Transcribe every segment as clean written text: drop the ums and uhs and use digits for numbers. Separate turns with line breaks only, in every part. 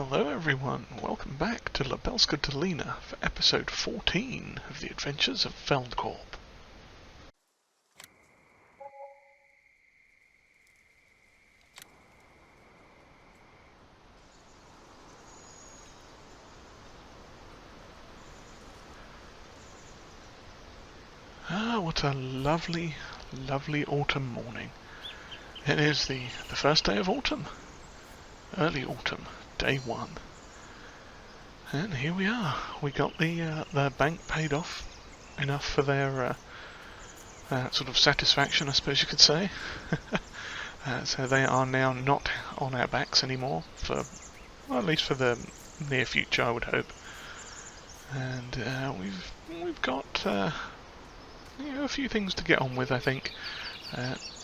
Hello everyone, welcome back to Lubelska Dolina for episode 14 of the Adventures of Feldkorp. Ah, what a lovely, lovely autumn morning. It is the first day of autumn. Early autumn, day 1. And here we are. We got the bank paid off enough for their sort of satisfaction, I suppose you could say. So they are now not on our backs anymore, well, at least for the near future, I would hope. And we've got a few things to get on with, I think.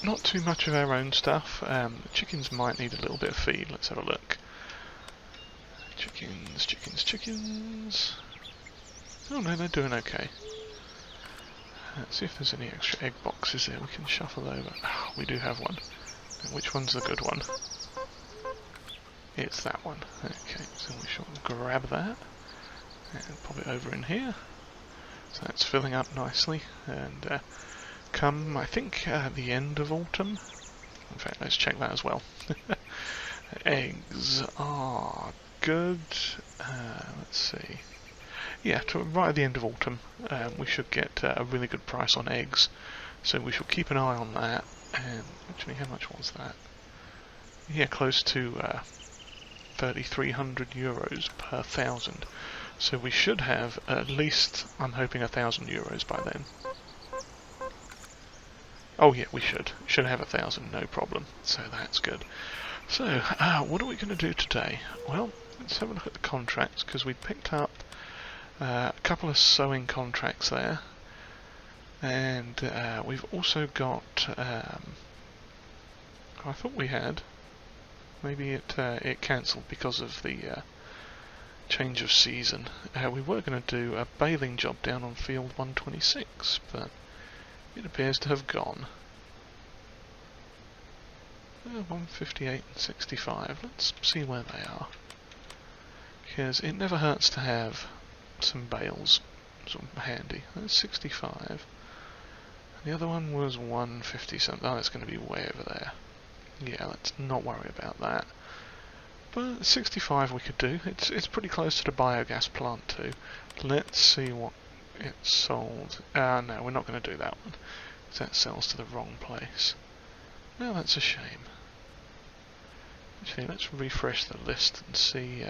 Not too much of our own stuff. The chickens might need a little bit of feed. Let's have a look. Chickens. Oh no, they're doing okay. Let's see if there's any extra egg boxes there we can shuffle over. Oh, we do have one. Which one's the good one? It's that one. Okay, so we shall grab that and pop it over in here. So that's filling up nicely, and come, I think, the end of autumn. In fact, let's check that as well. Eggs are good. Let's see. Yeah, right at the end of autumn, we should get a really good price on eggs. So we shall keep an eye on that. And actually, how much was that? Yeah, close to 3,300 euros per 1,000. So we should have at least, I'm hoping, 1,000 euros by then. Oh yeah, we should have 1,000, no problem. So that's good. So, what are we going to do today? Well, let's have a look at the contracts, because we picked up a couple of sewing contracts there. And we've also got, I thought we had, maybe it cancelled because of the change of season. We were going to do a baling job down on field 126, but it appears to have gone. 158 and 65, let's see where they are. Because it never hurts to have some bales sort of handy. That's 65. The other one was 150 something. Oh, that's going to be way over there. Yeah, let's not worry about that. But 65 we could do. It's pretty close to the biogas plant too. Let's see what it sold. No, we're not going to do that one, because that sells to the wrong place. No, that's a shame. Actually, let's refresh the list and see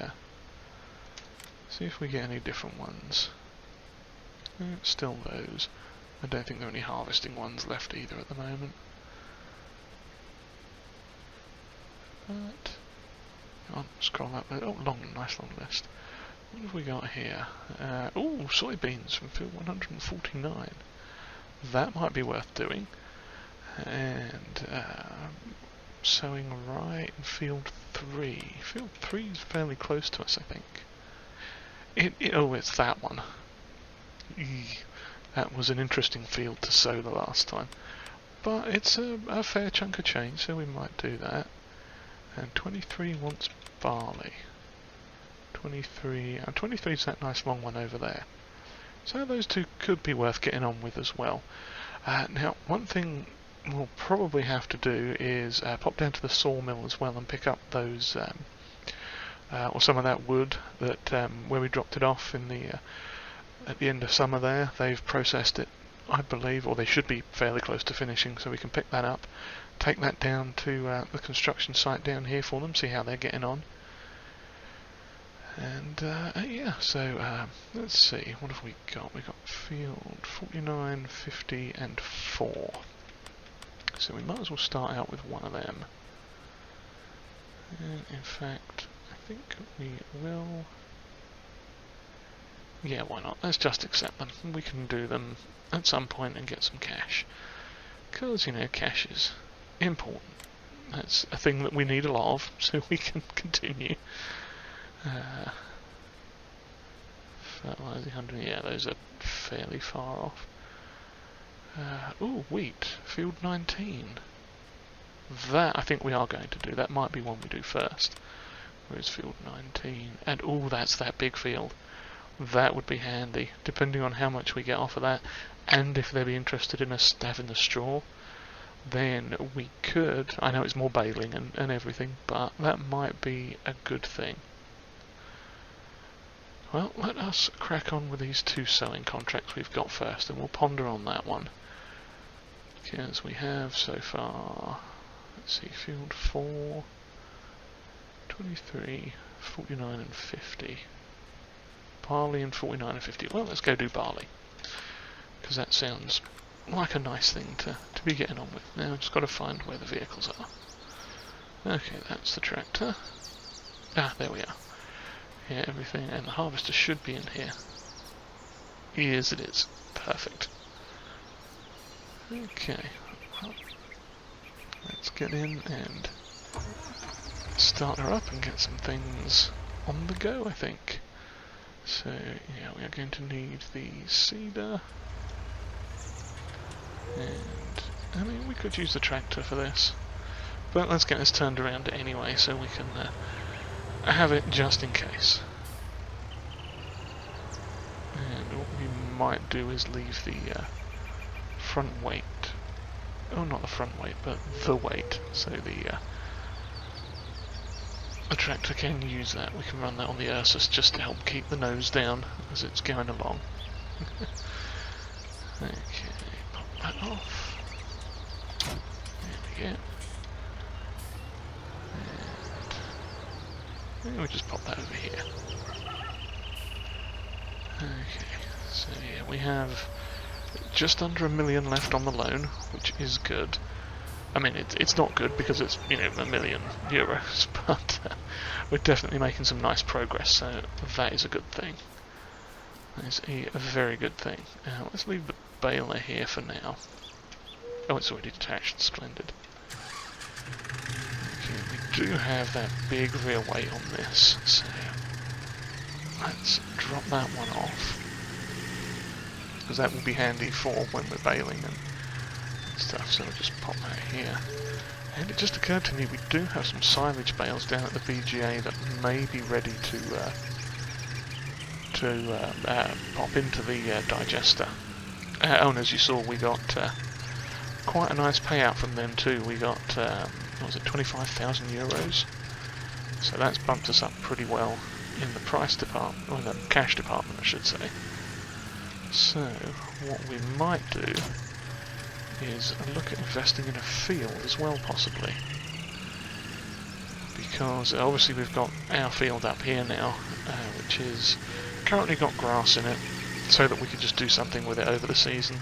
if we get any different ones. Still those. I don't think there are any harvesting ones left either at the moment. But, come on, scroll up. Oh, nice long list. What have we got here? Oh, soybeans from field 149. That might be worth doing. And sowing right in field 3. Field 3 is fairly close to us, I think. Oh, it's that one. That was an interesting field to sow the last time. But it's a fair chunk of change, so we might do that. And 23 wants barley. 23 is that nice long one over there. So those two could be worth getting on with as well. Now, one thing we'll probably have to do is pop down to the sawmill as well and pick up those, or some of that wood that where we dropped it off in the at the end of summer there. They've processed it, I believe, or they should be fairly close to finishing, so we can pick that up, take that down to the construction site down here for them, see how they're getting on. And yeah, so let's see, what have we got? We've got field 49, 50 and 4. So we might as well start out with one of them. And in fact, I think we will... Yeah, why not? Let's just accept them. We can do them at some point and get some cash. Because, cash is important. That's a thing that we need a lot of, so we can continue. Fertilizer 100, yeah, those are fairly far off. Ooh, wheat, field 19. That I think we are going to do. That might be one we do first. Where's field 19? And oh, that's that big field. That would be handy, depending on how much we get off of that, and if they'd be interested in us having the straw, then we could, I know it's more baling and everything, but that might be a good thing. Well, let us crack on with these 2 sowing contracts we've got first, and we'll ponder on that one. Because we have so far, let's see, field 4, 23, 49 and 50. Barley and 49 and 50. Well, let's go do barley, because that sounds like a nice thing to be getting on with. Now I've just got to find where the vehicles are. Okay, that's the tractor. Ah, there we are. Yeah, everything, and the harvester should be in here. Yes, it is. Perfect. Okay, well, let's get in and start her up and get some things on the go, I think. So, yeah, we are going to need the seeder, and, I mean, we could use the tractor for this, but let's get this turned around anyway, so we can have it just in case. And what we might do is leave the front weight, oh, not the front weight, but the weight, so the tractor can use that. We can run that on the Ursus just to help keep the nose down as it's going along. Okay, pop that off. There we go. And we'll just pop that over here. Okay, so yeah, we have just under 1 million left on the loan, which is good. I mean, it's not good because it's, you know, €1 million, but we're definitely making some nice progress, so that is a good thing. That is a very good thing. Let's leave the baler here for now. Oh, it's already detached, splendid. Okay, we do have that big rear weight on this, so let's drop that one off, because that will be handy for when we're baling and stuff, so we'll just pop that here. And it just occurred to me we do have some silage bales down at the BGA that may be ready to pop into the digester. Oh, and as you saw, we got quite a nice payout from them too. We got, what was it, 25,000 euros? So that's bumped us up pretty well in the price department, or the cash department I should say. So, what we might do is look at investing in a field as well, possibly, because obviously we've got our field up here now, which is currently got grass in it, so that we could just do something with it over the season,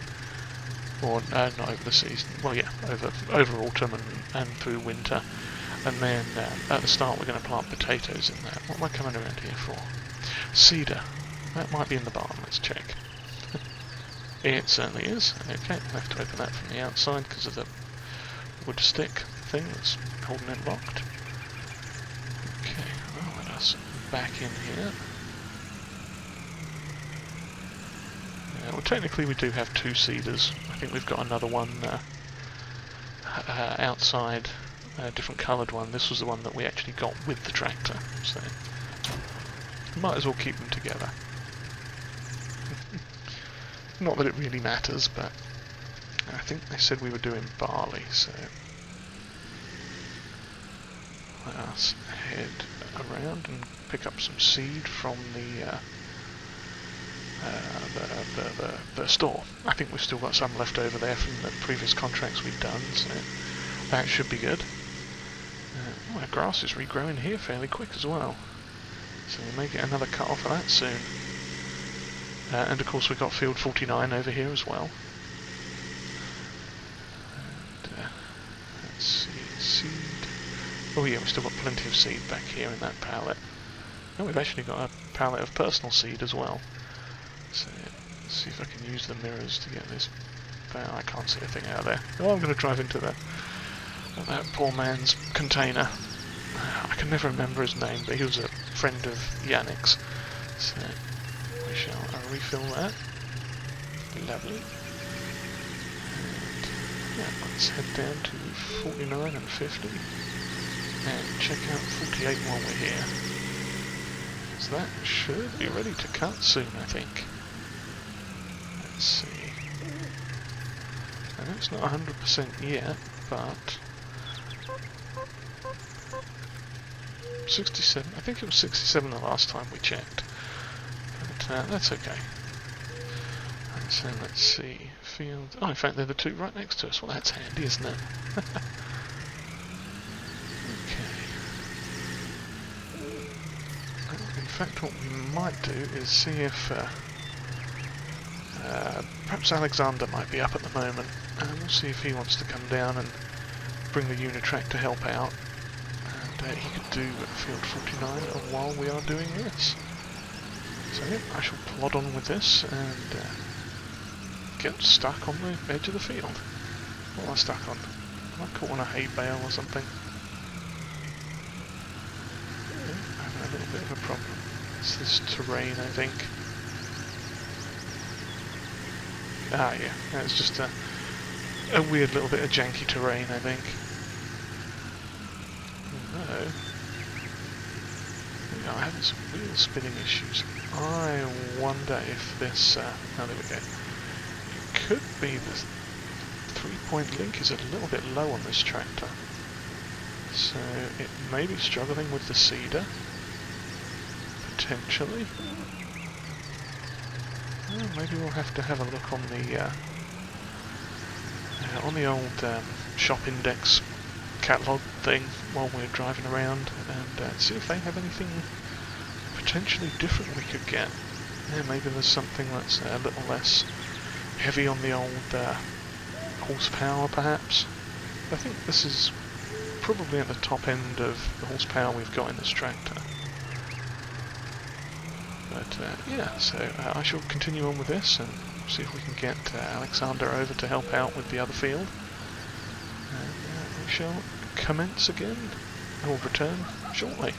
or not over the season, well yeah, over autumn and through winter, and then at the start we're going to plant potatoes in that. What am I coming around here for? Cedar. That might be in the barn, let's check. It certainly is. Okay, I have to open that from the outside because of the wood stick thing that's holding it locked. Okay, well, let us back in here. Well, technically we do have 2 cedars. I think we've got another one outside, a different coloured one. This was the one that we actually got with the tractor, so might as well keep them together. Not that it really matters, but I think they said we were doing barley, so let us head around and pick up some seed from the store. I think we've still got some left over there from the previous contracts we've done, so that should be good. Our grass is regrowing here fairly quick as well, so we may get another cut off of that soon. And of course we've got field 49 over here as well. And, let's see, seed. Oh yeah, we've still got plenty of seed back here in that pallet. And we've actually got a pallet of personal seed as well. So let's see if I can use the mirrors to get this. I can't see a thing out there. Oh, I'm going to drive into that poor man's container. I can never remember his name, but he was a friend of Yannick's. So we shall refill that. Lovely. And yeah, let's head down to 49 and 50. and check out 48 while we're here. So that should be ready to cut soon, I think. Let's see. I know it's not 100% yet, but 67, I think it was 67 the last time we checked. But that's okay. And so let's see, field, oh in fact they're the two right next to us, well that's handy, isn't it? Okay. In fact what we might do is see if perhaps Alexander might be up at the moment, and we'll see if he wants to come down and bring the Unitrack to help out. And he could do field 49 while we are doing this. So yeah, I shall plod on with this and get stuck on the edge of the field. What am I stuck on? Am I caught on a hay bale or something? Yeah, I'm having a little bit of a problem. It's this terrain, I think. Ah yeah, it's just a weird little bit of janky terrain, I think. Oh no. Yeah, I'm having some wheel spinning issues. I wonder if this, oh there we go. It could be the 3-point link is a little bit low on this tractor. So it may be struggling with the seeder. Potentially. Well, maybe we'll have to have a look on the old shop index catalog thing while we're driving around and see if they have anything potentially different we could get. Yeah, maybe there's something that's a little less heavy on the old horsepower perhaps. I think this is probably at the top end of the horsepower we've got in this tractor. But yeah, so I shall continue on with this and see if we can get Alexander over to help out with the other field. And we shall commence again, or return shortly.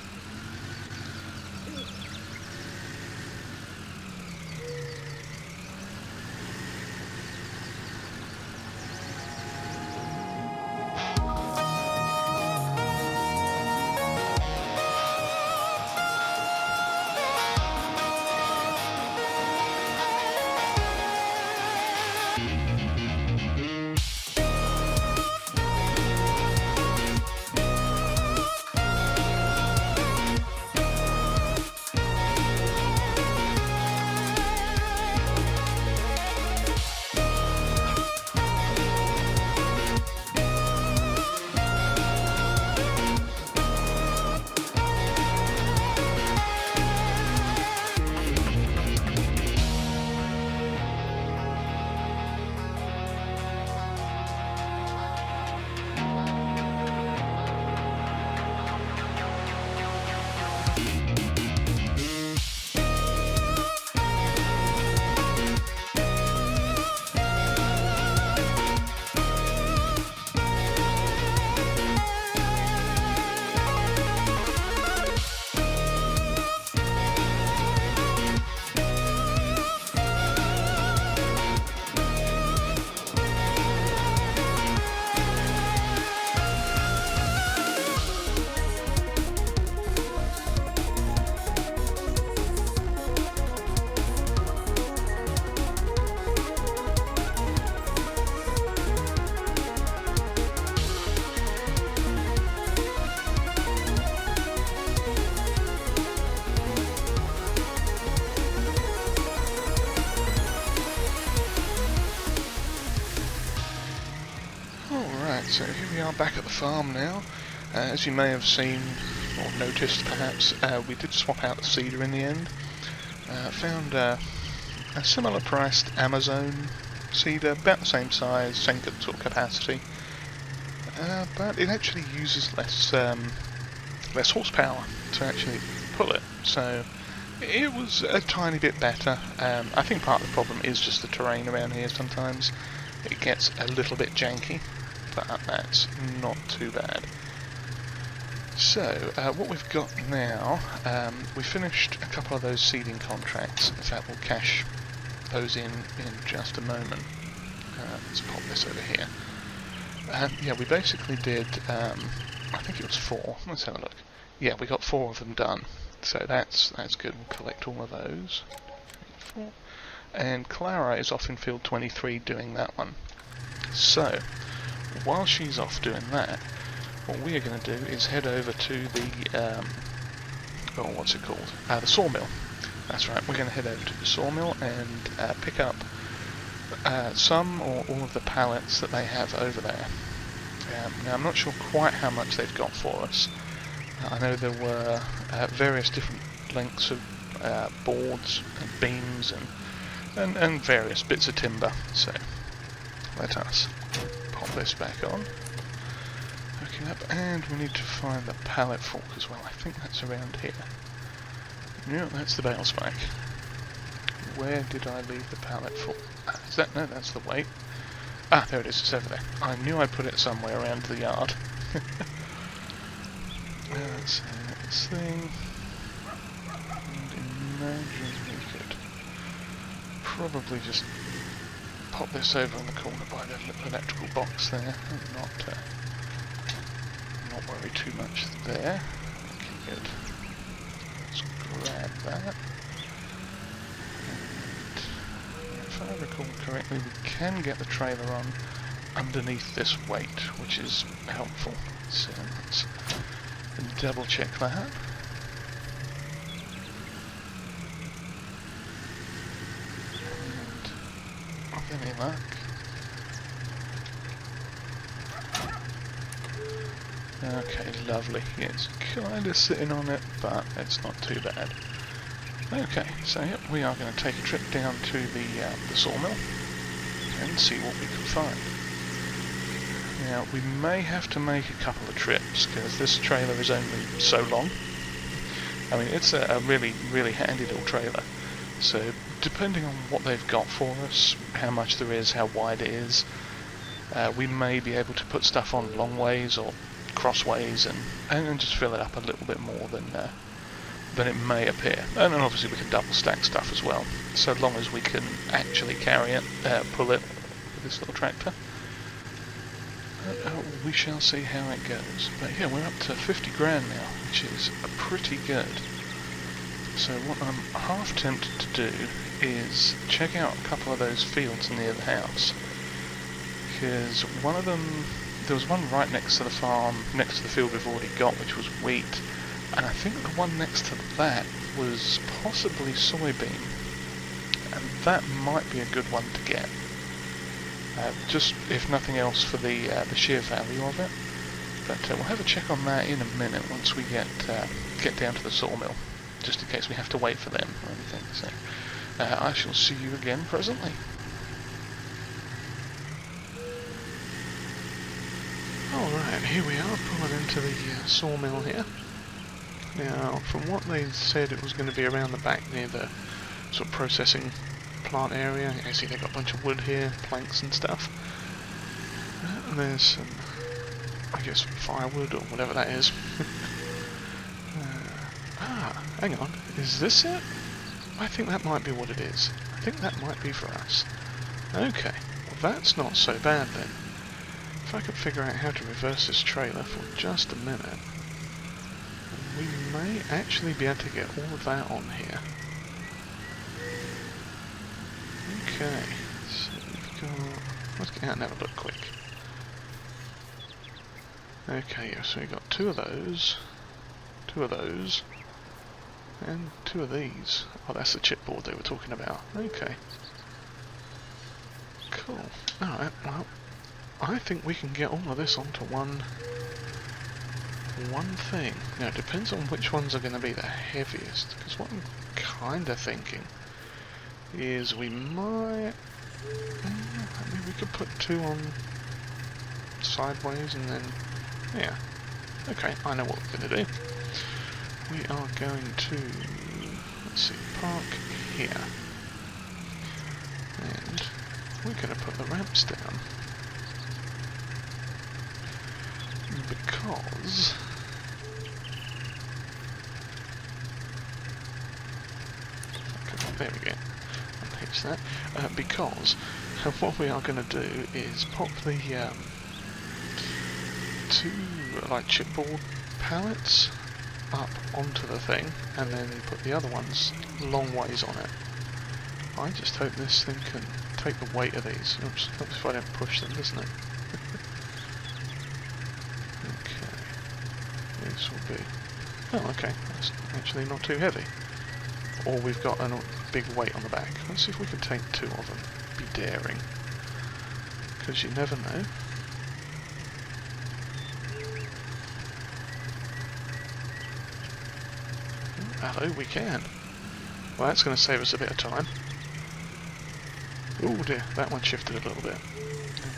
So here we are back at the farm now. As you may have seen, or noticed perhaps, we did swap out the seeder in the end. Found a similar priced Amazon seeder, about the same size, same sort of capacity, but it actually uses less horsepower to actually pull it, so it was a tiny bit better. I think part of the problem is just the terrain around here sometimes. It gets a little bit janky, but that's not too bad. So, what we've got now, we finished a couple of those seeding contracts. In fact, we'll cash those in just a moment. Let's pop this over here. Yeah, we basically did I think it was 4. Let's have a look. Yeah, we got 4 of them done. So that's good. We'll collect all of those. 3, 4. And Clara is off in field 23 doing that one. So, while she's off doing that, what we are going to do is head over to the, what's it called? The sawmill. That's right, we're going to head over to the sawmill and pick up some or all of the pallets that they have over there. Now, I'm not sure quite how much they've got for us. I know there were various different lengths of boards and beams and various bits of timber. So, let us pop this back on. Hooking up, and we need to find the pallet fork as well. I think that's around here. No, that's the bale spike. Where did I leave the pallet fork? Is that? No, that's the weight. Ah, there it is. It's over there. I knew I put it somewhere around the yard. So this thing. And imagine we could probably just pop this over in the corner by the little electrical box there, and not worry too much there. Okay, good. Let's grab that. And if I recall correctly, we can get the trailer on underneath this weight, which is helpful. So let's double check that. And with any luck. Okay, lovely. Yeah, it's kind of sitting on it, but it's not too bad. Okay, so yep, we are going to take a trip down to the sawmill and see what we can find. Now, we may have to make a couple of trips, because this trailer is only so long. I mean, it's a really, really handy little trailer. So, depending on what they've got for us, how much there is, how wide it is, we may be able to put stuff on long ways or crossways and just fill it up a little bit more than it may appear. And then obviously we can double stack stuff as well, so long as we can actually carry it, pull it with this little tractor. We shall see how it goes. But yeah, we're up to 50 grand now, which is pretty good. So what I'm half tempted to do is check out a couple of those fields near the house, because one of them, there was one right next to the farm, next to the field we've already got, which was wheat, and I think the one next to that was possibly soybean, and that might be a good one to get. Just if nothing else for the sheer value of it. But we'll have a check on that in a minute once we get down to the sawmill, just in case we have to wait for them or anything. So I shall see you again presently. Alright, here we are, pulling into the sawmill here. Now, from what they said, it was going to be around the back near the sort of processing plant area. You can see they've got a bunch of wood here, planks and stuff. And there's some, I guess, firewood or whatever that is. Hang on, is this it? I think that might be what it is. I think that might be for us. Okay, well that's not so bad then. If I could figure out how to reverse this trailer for just a minute, we may actually be able to get all of that on here. Okay, so we've got... let's get out and have a look quick. Okay, yeah, so we've got two of those, and two of these. Oh, that's the chipboard they were talking about. Okay. Cool. Alright, well, I think we can get all of this onto one thing. Now, it depends on which ones are going to be the heaviest, because what I'm kind of thinking is we might... I mean, we could put two on sideways and then... yeah. Okay, I know what we're going to do. We are going to... let's see, park here. And we're going to put the ramps down. Because... there we go. Unhitch that. Because what we are going to do is pop the 2 like chipboard pallets up onto the thing and then put the other ones long ways on it. I just hope this thing can take the weight of these. Oops, helps if I don't push them, doesn't it? Okay. This will be... Oh, okay. That's actually not too heavy. Or we've got a big weight on the back. Let's see if we can take 2 of them. Be daring. Because you never know. Hello, we can. Well, that's going to save us a bit of time. Oh dear, that one shifted a little bit.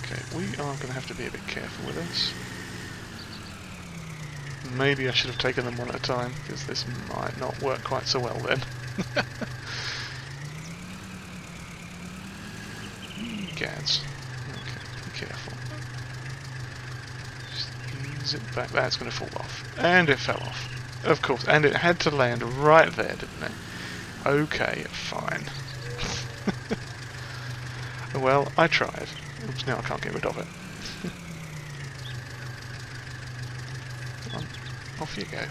Okay, we are going to have to be a bit careful with this. Maybe I should have taken them one at a time, because this might not work quite so well then. Gads. Okay, be careful. Just ease it back. That's going to fall off. And it fell off. Of course, and it had to land right there, didn't it? Okay, fine. Well, I tried. Oops, now I can't get rid of it. Off you go.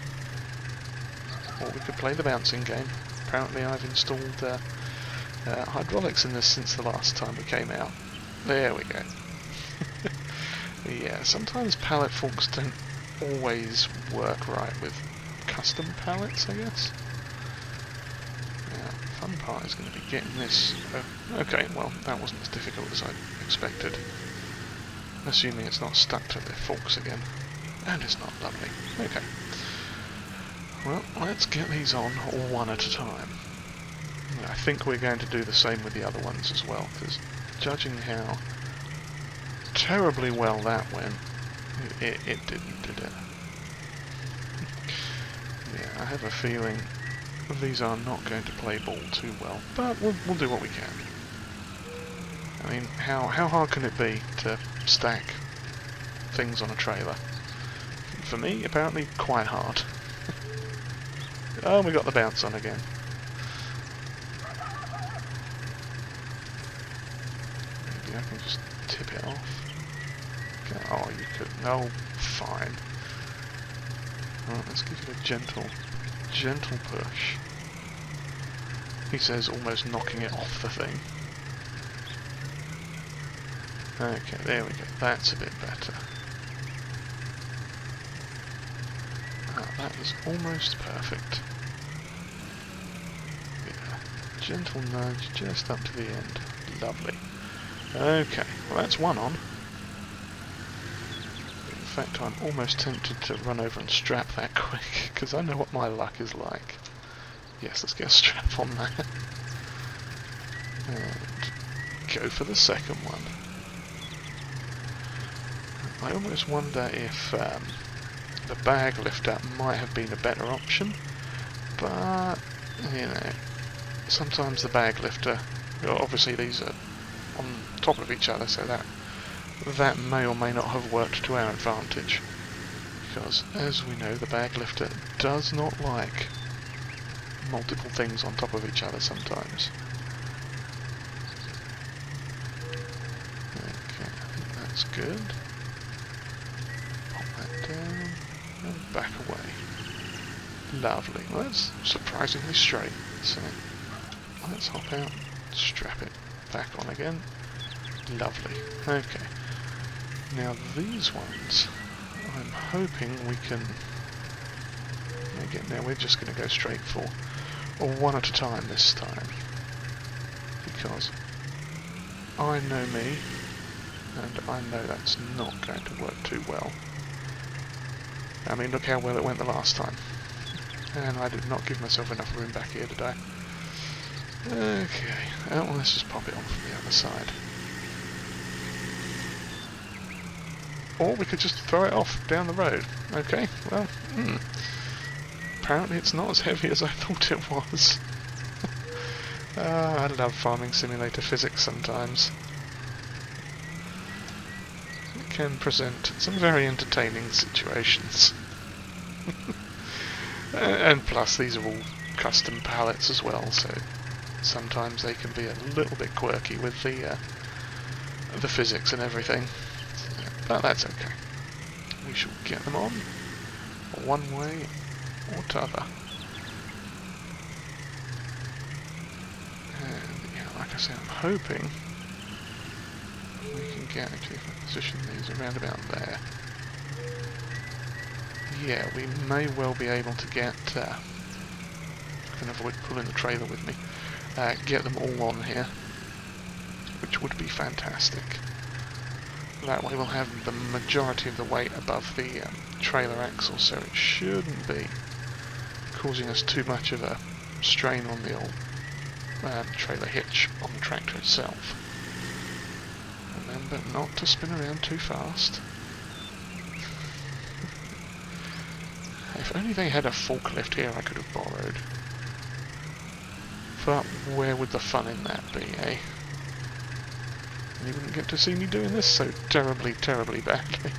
Or we could play the bouncing game. Apparently I've installed hydraulics in this since the last time we came out. There we go. Yeah, sometimes pallet forks don't always work right with custom pallets, I guess. Yeah, the fun part is going to be getting this... okay, well, that wasn't as difficult as I expected. Assuming it's not stuck to the forks again. And it's not, lovely. Okay. Well, let's get these on one at a time. I think we're going to do the same with the other ones as well, because judging how terribly well that went, it didn't, did it? Yeah, I have a feeling these are not going to play ball too well, but we'll do what we can. I mean, how hard can it be to stack things on a trailer? For me, apparently quite hard. Oh, we got the bounce on again. Maybe I can just tip it off. Okay. Oh, you could. No, fine. Right, let's give it a gentle push. He says almost knocking it off the thing. Okay, there we go. That's a bit better. Ah, that is almost perfect. Yeah, gentle nudge just up to the end. Lovely. Okay, well that's one on. In fact, I'm almost tempted to run over and strap that quick, because I know what my luck is like. Yes, let's get a strap on that. And go for the second one. I almost wonder if the bag lifter might have been a better option, but, you know, sometimes the bag lifter, obviously these are on top of each other, so that may or may not have worked to our advantage, because as we know, the bag lifter does not like multiple things on top of each other sometimes. Okay, I think that's good. Pop that down and back away. Lovely. Well, that's surprisingly straight, so let's hop out, strap it back on again. Lovely. Okay. Now these ones, I'm hoping we can... Again, now we're just going to go straight for one at a time this time, because I know me, and I know that's not going to work too well. I mean, look how well it went the last time, and I did not give myself enough room back here, did I? Okay, well, let's just pop it on from the other side. Or we could just throw it off down the road. Okay, well, apparently it's not as heavy as I thought it was. I love Farming Simulator physics sometimes. It can present some very entertaining situations. And plus these are all custom pallets as well, so sometimes they can be a little bit quirky with the physics and everything. But that's okay. we shall get them on, one way or t'other. And yeah, like I said, I'm hoping we can get, actually if I position these around about there, yeah, we may well be able to get, I can avoid pulling the trailer with me, get them all on here, which would be fantastic. That way we'll have the majority of the weight above the trailer axle, so it shouldn't be causing us too much of a strain on the old trailer hitch on the tractor itself. Remember not to spin around too fast. If only they had a forklift here I could have borrowed. But where would the fun in that be, eh? You wouldn't get to see me doing this so terribly, terribly badly.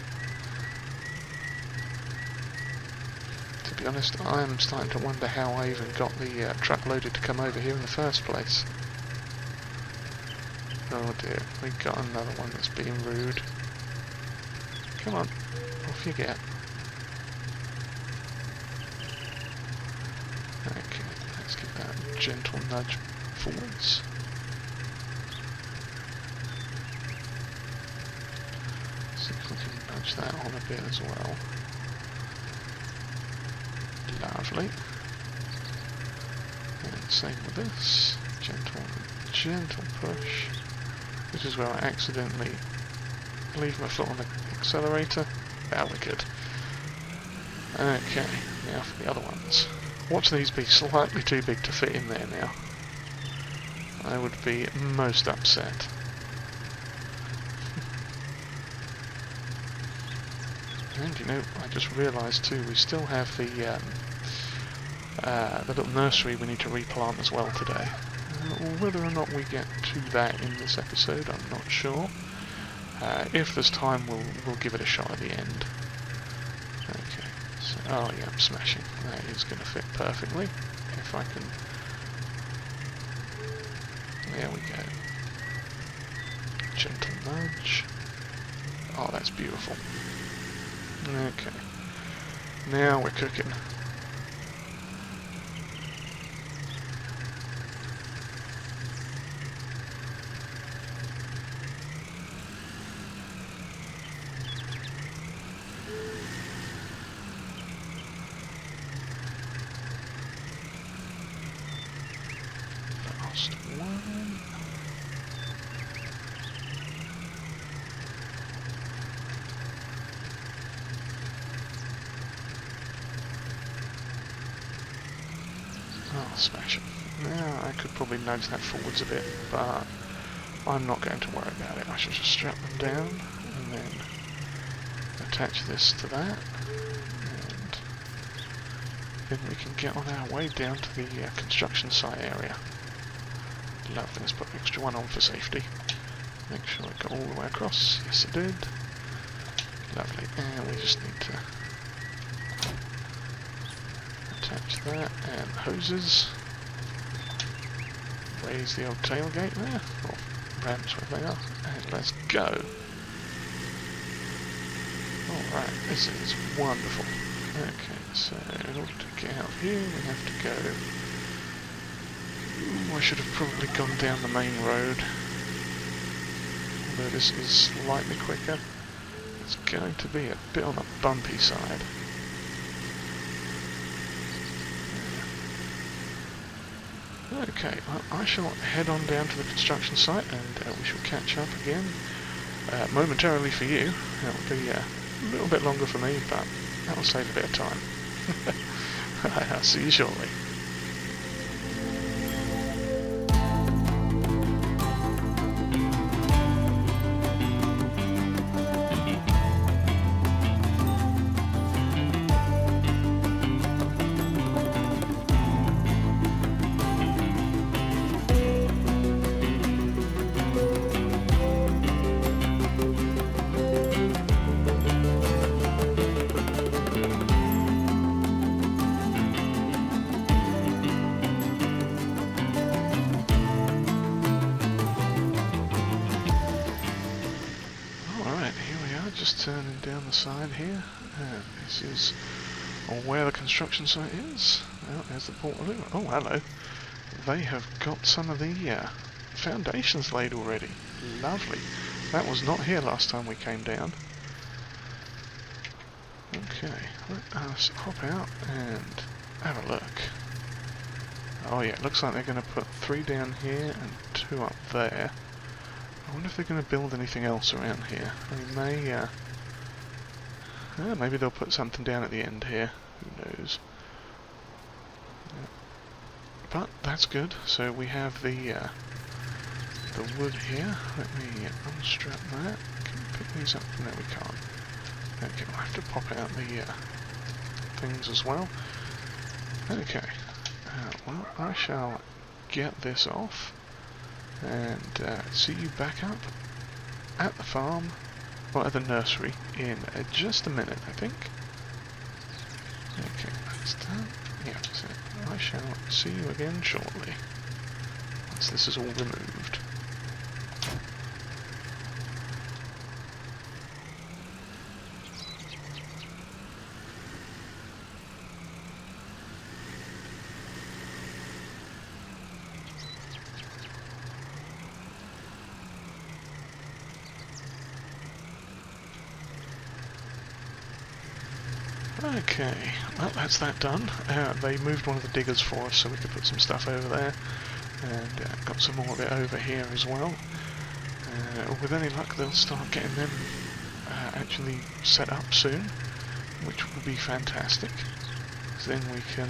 To be honest, I am starting to wonder how I even got the truck loaded to come over here in the first place. Oh dear, we got another one that's being rude. Come on, off you get. Okay, let's give that a gentle nudge forwards. See if we can nudge that on a bit as well. Lovely. And same with this. Gentle push. This is where I accidentally leave my foot on the accelerator. Now we're good. Okay, now for the other ones. Watch these be slightly too big to fit in there now. I would be most upset. And you know, I just realised too, we still have the little nursery we need to replant as well today. Whether or not we get to that in this episode, I'm not sure. If there's time, we'll give it a shot at the end. Okay. So, oh yeah, I'm smashing. That is going to fit perfectly. If I can. There we go. Gentle nudge. Oh, that's beautiful. Okay. Now we're cooking. Last one. Oh, smash it. Now I could probably nudge that forwards a bit, but I'm not going to worry about it. I should just strap them down and then attach this to that, and then we can get on our way down to the construction site area. Lovely, let's put the extra one on for safety. Make sure it got all the way across. Yes, it did. Lovely, and we just need to attach that, and hoses. Raise the old tailgate there, or ramps where they are, and let's go. Alright, this is wonderful. Okay, so in order to get out here we have to go... Ooh, I should have probably gone down the main road. Although this is slightly quicker. It's going to be a bit on the bumpy side. Okay, well, I shall head on down to the construction site and we shall catch up again momentarily for you. It'll be a little bit longer for me, but that'll save a bit of time. I'll see you shortly. down the side here. And this is where the construction site is. Well, there's the port. Oh, hello. They have got some of the foundations laid already. Lovely. That was not here last time we came down. Okay, let us hop out and have a look. Oh yeah, it looks like they're going to put 3 down here and 2 up there. I wonder if they're going to build anything else around here. They may, maybe they'll put something down at the end here. Who knows? Yeah. But that's good. So we have the wood here. Let me unstrap that. Can we pick these up? No, we can't. Okay, we'll have to pop out the things as well. Okay. Well, I shall get this off and see you back up at the farm, or at the nursery, in just a minute, I think. Okay, that's done. Yeah, so I shall see you again shortly, once this is all removed. Okay, well that's that done. They moved one of the diggers for us so we could put some stuff over there, and got some more of it over here as well. With any luck they'll start getting them actually set up soon, which will be fantastic. So then we can,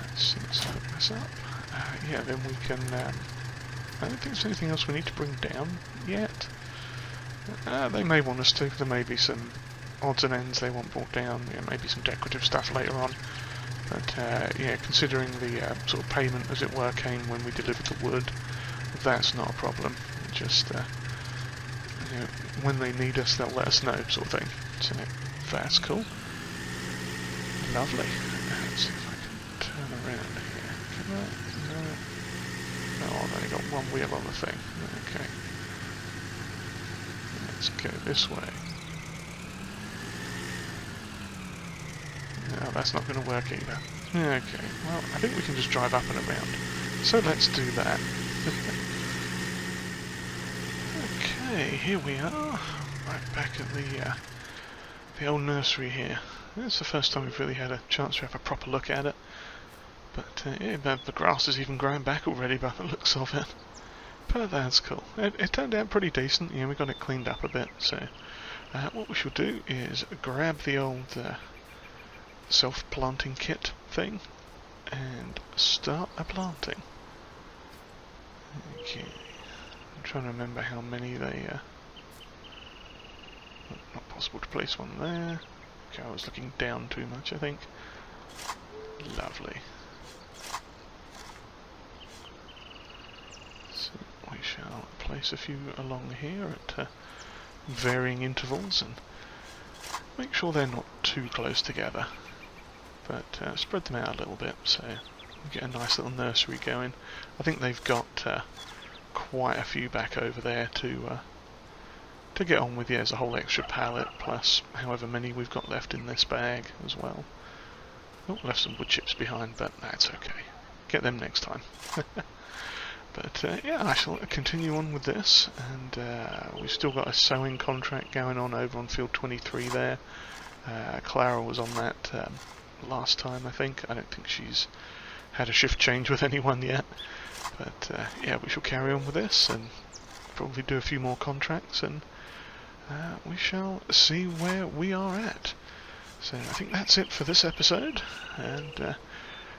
let's hook this up. Yeah, then we can, I don't think there's anything else we need to bring down yet. They may want us to, there may be some odds and ends they want brought down, yeah, maybe some decorative stuff later on, but yeah, considering the sort of payment as it were came when we delivered the wood, that's not a problem. Just you know, when they need us they'll let us know, sort of thing. So that's cool. Lovely. Let's see if I can turn around here. Can I? No. Oh, I've only got one wheel on the thing. Okay. Let's go this way. No, that's not going to work either. Okay, well, I think we can just drive up and around. So let's do that. Okay, here we are. Right back at the old nursery here. It's the first time we've really had a chance to have a proper look at it. But yeah, the grass is even growing back already by the looks of it. But that's cool. It turned out pretty decent. Yeah, we got it cleaned up a bit. So what we shall do is grab the old self-planting kit thing and start a planting. Okay, I'm trying to remember how many they not possible to place one there. Okay, I was looking down too much, I think. Lovely. So we shall place a few along here at varying intervals and make sure they're not too close together. But spread them out a little bit so we get a nice little nursery going. I think they've got quite a few back over there to get on with. Yeah, there's a whole extra pallet plus however many we've got left in this bag as well. Oh, left some wood chips behind, but that's okay. Get them next time. But yeah, I shall continue on with this, and we've still got a sewing contract going on over on field 23 there. Clara was on that last time, I think. I don't think she's had a shift change with anyone yet, but yeah, we shall carry on with this and probably do a few more contracts, and we shall see where we are at. So I think that's it for this episode, and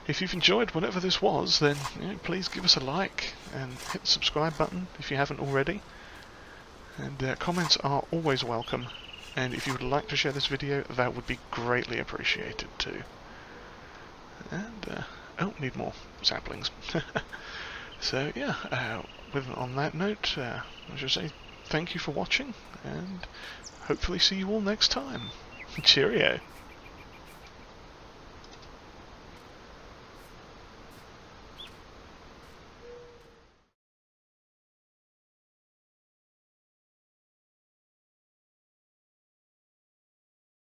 if you've enjoyed whatever this was, then please give us a like and hit the subscribe button if you haven't already, and comments are always welcome. And if you would like to share this video, that would be greatly appreciated too. And, oh, need more saplings. So yeah, on that note, I should say thank you for watching, and hopefully see you all next time. Cheerio!